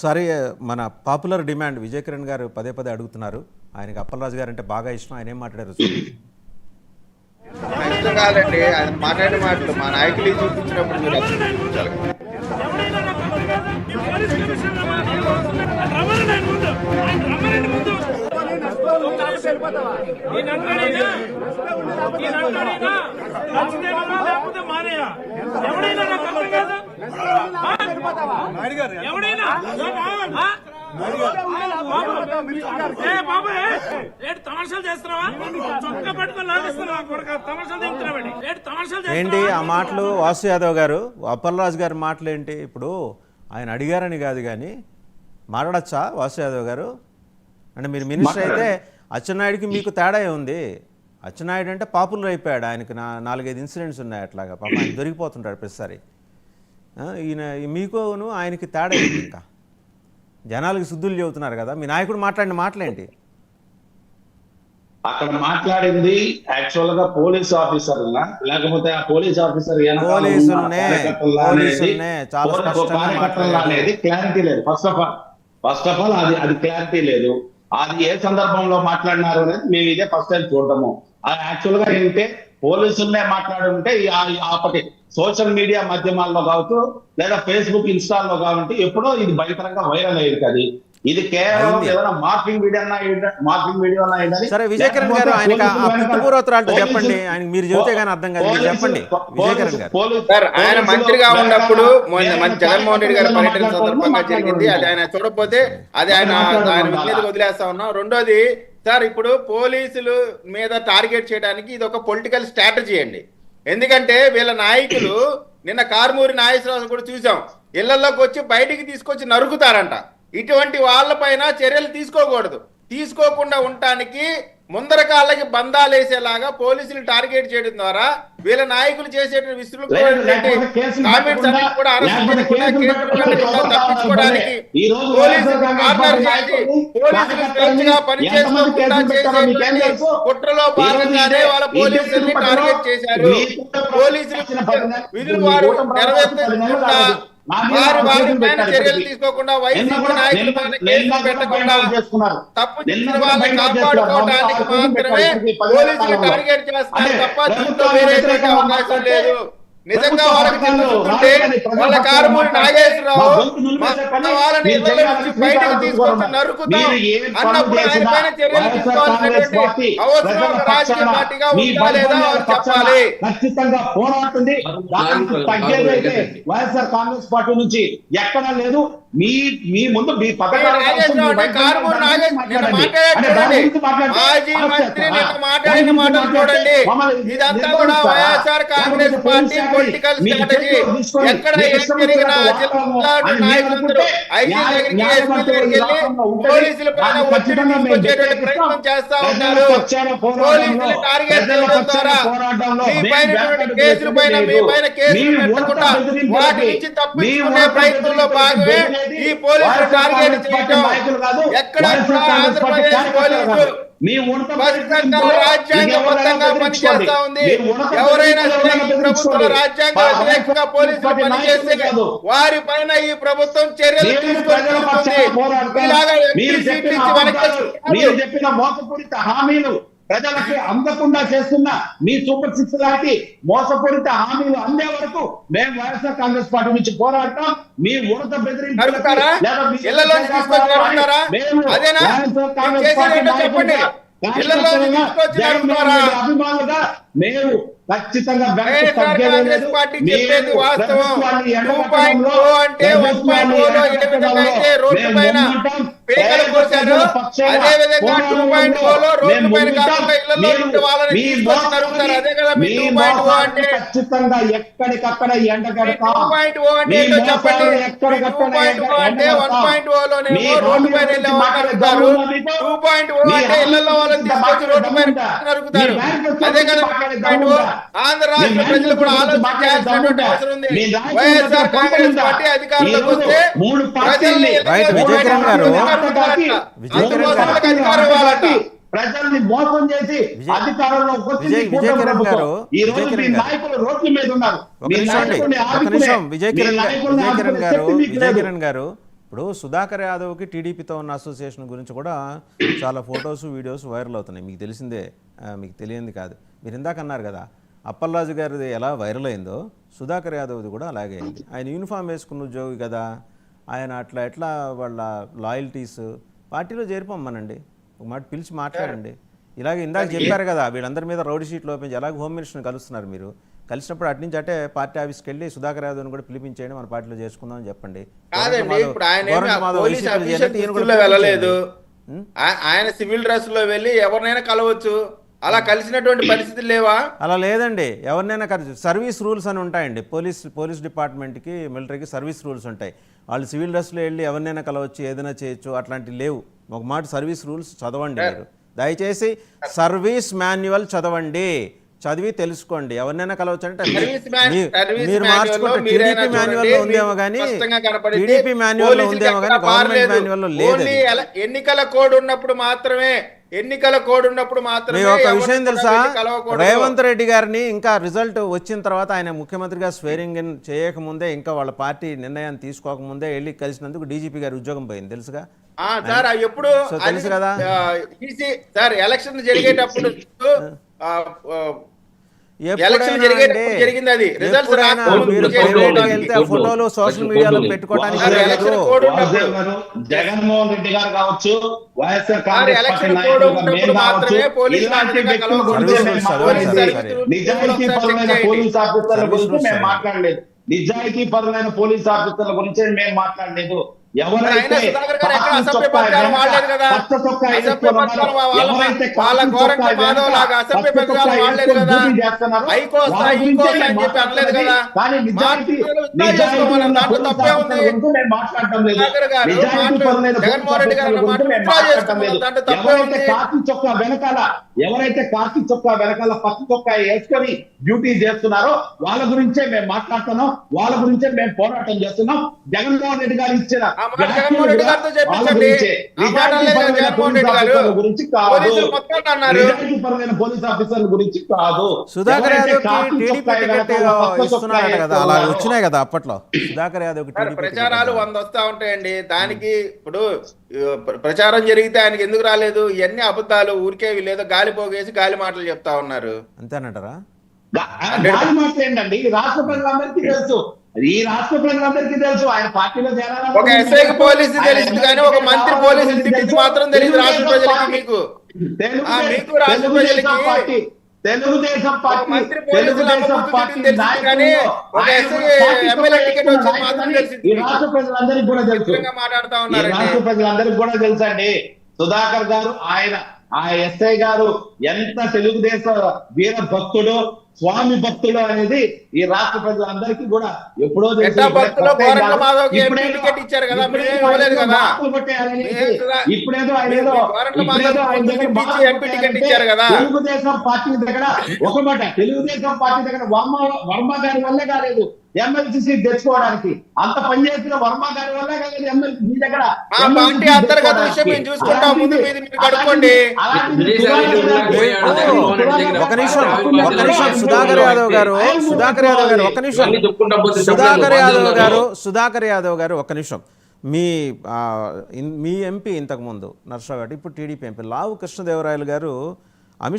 సరే మన popular demand Vijay Kiran గారు పదే పదే అడుగుతున్నారు. ఆయనకి అప్పలరాజు గారు అంటే బాగా ఇష్టం. ఆయన ఏం మాట్లాడారు? ఇష్టం కాదండి, ఆయన మాట్లాడే మాటలు మా నాయకులు చూపించినప్పుడు మీరు చూపించాలి. ఏంటి ఆ మాటలు? వాసు యాదవ్ గారు, అప్పలరాజు గారి మాటలు ఏంటి? ఇప్పుడు ఆయన అడిగారని కాదు కానీ మాట్లాడచ్చా వాసు యాదవ్ గారు? అంటే మీరు మినిస్టర్ అయితే అచ్చెన్నాయుడికి మీకు తేడా ఉంది. అచ్చెన్నాయుడు అంటే పాపులర్ అయిపోయాడు. ఆయనకి 4-5 ఇన్సిడెంట్స్ ఉన్నాయి అట్లాగా. పాప ఆయన దొరికిపోతుంటాడు ప్రతిసారి. ఈయన మీకును ఆయనకి తేడా ఏంటి? ఇంకా జనాలకి శుద్ధులు చెబుతున్నారు కదా. మీ నాయకుడు మాట్లాడిన మాటలేంటి? అక్కడ మాట్లాడింది యాక్చువల్ గా పోలీస్ ఆఫీసర్ లేకపోతే ఆ పోలీస్ ఆఫీసర్ అనేది క్లారిటీ లేదు. ఫస్ట్ ఆఫ్ ఆల్ అది క్లారిటీ లేదు. అది ఏ సందర్భంలో మాట్లాడినారు అనేది మేము ఇదే ఫస్ట్ టైం చూడటము. అది యాక్చువల్ గా ఏంటంటే పోలీసులనే మాట్లాడుంటే ఆపటి సోషల్ మీడియా మాధ్యమాల్లో కావచ్చు లేదా ఫేస్బుక్ ఇన్స్టాల్లో కావచ్చు ఎప్పుడో ఇది బహిరంగంగా వైరల్ అయ్యేది కదా. ఇది కేవలం ఏదైనా మార్కింగ్ వీడియో సరే విజయ్ కిరణ్ గారు ఆయనకి పూర్వోత్తరాలతో చెప్పండి. ఆయన మీరు చెబితే కానీ అర్థం కాదు. చెప్పండి విజయ్ కిరణ్ గారు. ఆయన మంత్రిగా ఉన్నప్పుడు జగన్మోహన్ రెడ్డి గారి పర్యటన సందర్భంగా జరిగింది. అది ఆయన చూడకపోతే అది ఆయన మీద వదిలేస్తా ఉన్నాం. రెండోది సార్, ఇప్పుడు పోలీసులు మీద టార్గెట్ చేయడానికి ఇది ఒక పొలిటికల్ స్ట్రాటజీ అండి. ఎందుకంటే వీళ్ళ నాయకులు నిన్న కారుమూరి నాగేశ్వరరావు కూడా చూసాం, ఇళ్లలోకి వచ్చి బయటికి తీసుకొచ్చి నరుకుతారంట. ఇటువంటి వాళ్ళపైన చర్యలు తీసుకోకూడదు. తీసుకోకుండా ఉండటానికి ముందర కాళ్ళకి బంధాలేసేలాగా పోలీసులు టార్గెట్ చేయడం ద్వారా వీళ్ళ నాయకులు చేసే తప్పించుకోవడానికి కుట్రలో భాగంగానే వాళ్ళ పోలీసుల్ని టార్గెట్ చేశారు. పోలీసులు విధులు వారు నెరవేర్చకుండా వారి పైన చర్యలు తీసుకోకుండా వైసీపీ నాయకుల పైన కేసులు పెట్టకుండా తప్పు చేసిన వాళ్ళని కాపాడుకోవడానికి మాత్రమే పోలీసులు టార్గెట్ చేస్తున్నారు తప్ప దీంట్లో వేరే అవకాశం లేదు. నిజంగా వాళ్ళకి తెలుసుకుంటే వాళ్ళ కారుమూరి నాగేశ్వరరావు వాళ్ళని ఇళ్ల నుంచి బయటకు తీసుకొచ్చి నరుకుతాం అన్నప్పుడు ఆయన పైన చర్యలు తీసుకోవాల్సినటువంటి అవసరం రాజకీయ పార్టీగా ఉందా లేదా అని చెప్పాలి. ఖచ్చితంగా పోరాడుతుంది. వైఎస్ఆర్ కాంగ్రెస్ పార్టీ నుంచి ఎక్కడా లేదు. మీ ముందు మీ కారుమూరి నాగేశ్వరరావు మాజీ మంత్రి మాట్లాడిన మాటలు చూడండి. ఇదంతా కూడా YSR Congress party political strategy. ఎక్కడ ఏం జరిగినా జిల్లా నాయకులందరూ ఐజీ దగ్గరికి ఎస్పీ దగ్గరికి వెళ్ళి పోలీసుల పైన ఒత్తిడి తీసుకొచ్చేటువంటి ప్రయత్నం చేస్తా ఉన్నారు. పోలీసులు టార్గెట్ చేయడం ద్వారా మీ పైన కేసుల పైన మీ పైన కేసులు పెట్టకుండా వాటి నుంచి తప్పించుకునే ప్రయత్నంలో భాగమే ఈ పోలీసులు టార్గెట్ చేయడం. ఎక్కడ ఆంధ్రప్రదేశ్ పోలీసులు రాజ్యాంగబద్ధంగా పనిచేస్తా ఉంది. ఎవరైనా ప్రభుత్వం రాజ్యాంగ వ్యతిరేకంగా పోలీసులు పనిచేస్తే వారి పైన ఈ ప్రభుత్వం చర్యలు తీసుకుంటుంది. మీరు చెప్పిన మోసపూరిత హామీలు ప్రజలకి అందకుండా చేస్తున్న మీ సూపర్ 6 లాంటి మోసపూరిత హామీలు అందే వరకు మేము వైఎస్ఆర్ కాంగ్రెస్ పార్టీ నుంచి పోరాడతాం. మీ ఉడత బెదిరింపులకి అభిమానులుగా మేము ఖచ్చితంగా చెప్పేది వాస్తవం. 2.0 అంటే 1.0లో రోడ్డు పైన పేకలు కోసారు. అదే విధంగా 2.0లో రోడ్డు పైన కాకుండా ఇళ్లలో ఉంటే వాళ్ళని తీసుకొచ్చి నరుకుతారు. అదే కదా 2.0 అంటే. ఖచ్చితంగా ఎక్కడికక్కడ ఎండగడతాం. 2.0 అంటే ఏంటో చెప్పండి. 2.0 అంటే 1.0లోనేమో రోడ్డు పైన వెళ్ళే వాళ్ళు నరుకుతారు. 2.0 అంటే ఇళ్లలో వాళ్ళని తీసుకొచ్చి రోడ్డు పైన నరుకుతారు. అదే కదా 2.0. ఆంధ్ర రాష్ట్ర ప్రజలు కూడా ఆలోచించాల్సినటువంటి అవసరం ఉంది. వైఎస్ఆర్ కాంగ్రెస్ పార్టీ అధికారంలోకి వస్తే ప్రజల్ని మోసం చేసి అధికారంలోకి వచ్చింది ఈ రోజు మీ నాయకులు రోడ్ల మీద ఉన్నారు. విజయ్ కిరణ్ గారు ఇప్పుడు సుధాకర్ యాదవ్కి టీడీపీతో ఉన్న అసోసియేషన్ గురించి కూడా చాలా ఫొటోస్ వీడియోస్ వైరల్ అవుతున్నాయి, మీకు తెలిసిందే, మీకు తెలియంది కాదు. మీరు ఇందాక అన్నారు కదా అప్పలరాజు గారిది ఎలా వైరల్ అయిందో సుధాకర్ యాదవ్ది కూడా అలాగే అయింది. ఆయన యూనిఫామ్ వేసుకున్న ఉద్యోగి కదా, ఆయన అట్లా ఎట్లా వాళ్ళ లాయల్టీస్ పార్టీలో చేరిపోమ్మనండి, ఒక మాట పిలిచి మాట్లాడండి. ఇలాగే ఇందాక చెప్పారు కదా వీళ్ళందరి మీద రౌడీ షీట్లు ఓపెన్ ఎలాగ హోమ్ మినిస్టర్ని కలుస్తున్నారు, మీరు కలిసినప్పుడు అటు నుంచి అంటే పార్టీ ఆఫీస్కి వెళ్ళి సుధాకర్ యాదవ్ని కూడా పిలిపించేయండి, మన పార్టీలో చేసుకుందాం అని చెప్పండి. కాదండి, ఇప్పుడు ఆయన పోలీస్ ఆఫీసర్ వెళ్ళలేదు, ఆయన సివిల్ డ్రెస్ లో వెళ్ళి ఎవరినైనా కలవచ్చు, అలా కలిసినటువంటి పరిస్థితులు లేవా? అలా లేదండి, ఎవరినైనా కలిసి సర్వీస్ రూల్స్ అని ఉంటాయండి. పోలీస్ డిపార్ట్మెంట్కి మిలిటరీకి సర్వీస్ రూల్స్ ఉంటాయి. వాళ్ళు సివిల్ డ్రెస్లో వెళ్ళి ఎవరినైనా కలవచ్చు, ఏదైనా చేయొచ్చు, అట్లాంటివి లేవు. ఒక మాట సర్వీస్ రూల్స్ చదవండి మీరు, దయచేసి సర్వీస్ మాన్యువల్ చదవండి, చదివి తెలుసుకోండి. ఎవరినైనా కలవచ్చు అంటే మీరు మార్చుకుంటే టీడీపీ మాన్యువల్లో ఉందేమో కానీ టీడీపీ మాన్యువల్లో ఉందేమో కానీ గవర్నమెంట్ మాన్యువల్లో లేదు. ఎన్నికల కోడ్ ఉన్నప్పుడు మాత్రమే ఒక విషయం తెలుసా, రేవంత్ రెడ్డి గారిని ఇంకా రిజల్ట్ వచ్చిన తర్వాత ఆయన ముఖ్యమంత్రిగా స్వేరింగ్ ఇన్ చేయకముందే, ఇంకా వాళ్ళ పార్టీ నిర్ణయాన్ని తీసుకోకముందే వెళ్ళి కలిసినందుకు డీజీపీ గారి ఉద్యోగం పోయింది, తెలుసుగా సార్. ఎప్పుడు తెలుసు కదా సార్, ఎలక్షన్ జరిగేటప్పుడు ఫోటోలు సోషల్ మీడియాలో పెట్టుకోవడానికి జగన్మోహన్ రెడ్డి గారు కావచ్చు, వైఎస్ఆర్ కాంగ్రెస్ పార్టీ నాయకులు మేము కావచ్చు, ఇలాంటి వ్యక్తుల గురించి నిజాయితీ పరులైన పోలీస్ ఆఫీసర్ల గురించి మేము మాట్లాడలేదు, నిజాయితీ పరులైన పోలీస్ ఆఫీసర్ల గురించి మేము మాట్లాడలేదు. ఎవరైతే ఎవరైతే కాకి చొక్కా వెనకాల పచ్చ చొక్కా వేసుకొని డ్యూటీ చేస్తున్నారో వాళ్ళ గురించే మేము మాట్లాడుతున్నాం, వాళ్ళ గురించే మేము పోరాటం చేస్తున్నాం. జగన్మోహన్ రెడ్డి గారు ఇచ్చిన గురించి కాదు, పోలీస్ ఆఫీసర్ల గురించి కాదు. సుధాకర్ యాదవ్ అలా వచ్చినాయి కదా అప్పట్లో. సుధాకర్ యాదవ్ ప్రచారాలు 100 వస్తా ఉంటాయండి, దానికి ఇప్పుడు ప్రచారం జరిగితే ఆయనకి ఎందుకు రాలేదు? ఇవన్నీ అబద్ధాలు, ఊరికే వీళ్ళేదో గాలి పోగేసి గాలి మాటలు చెప్తా ఉన్నారు, అంతేనంటారా? గాలి మాటలు ఏంటండి, రాష్ట్ర ప్రజలందరికీ తెలుసు, ఈ రాష్ట్ర ప్రజలందరికీ తెలుసు ఆయన పార్టీలో చేరాలని. ఒక ఎస్ఐకి పోలీసు తెలుసు కానీ ఒక మంత్రి పోలీసు మాత్రం తెలియదు రాష్ట్ర ప్రజలకి. మీకు రాష్ట్ర ప్రజలకి తెలుగుదేశం పార్టీ మంత్రి తెలుసు కానీ ఒక ఎమ్మెల్యే టికెట్ వచ్చేది మాత్రం తెలిసింది. ఈ రాష్ట్ర ప్రజలందరికీ కూడా తెలుసు, మాట్లాడుతా ఉన్నారు, రాష్ట్ర ప్రజలందరికీ కూడా తెలుసండి. సుధాకర్ గారు ఆ ఎస్ఐ గారు ఎంత తెలుగుదేశ వీర భక్తుడు, స్వామి భక్తుడు అనేది ఈ రాష్ట్ర ప్రజలందరికీ కూడా ఎప్పుడో తెలుసు. తెలుగుదేశం పార్టీ దగ్గర ఒక మాట, తెలుగుదేశం పార్టీ దగ్గర వర్మ గారి వల్లే కాలేదు ఎమ్మెల్సీ తెచ్చుకోవడానికి, అంత పనిచేసిన వర్మ గారి వల్లే కాలేదు ఎమ్మెల్సీ మీ దగ్గర. ఒక నిమిషం సుధాకర్ యాదవ్ గారు ఒక నిమిషం. మీ ఎంపీ ఇంతకుముందు నర్సరావు గారు, ఇప్పుడు టీడీపీ ఎంపీ లావు కృష్ణదేవరాయలు గారు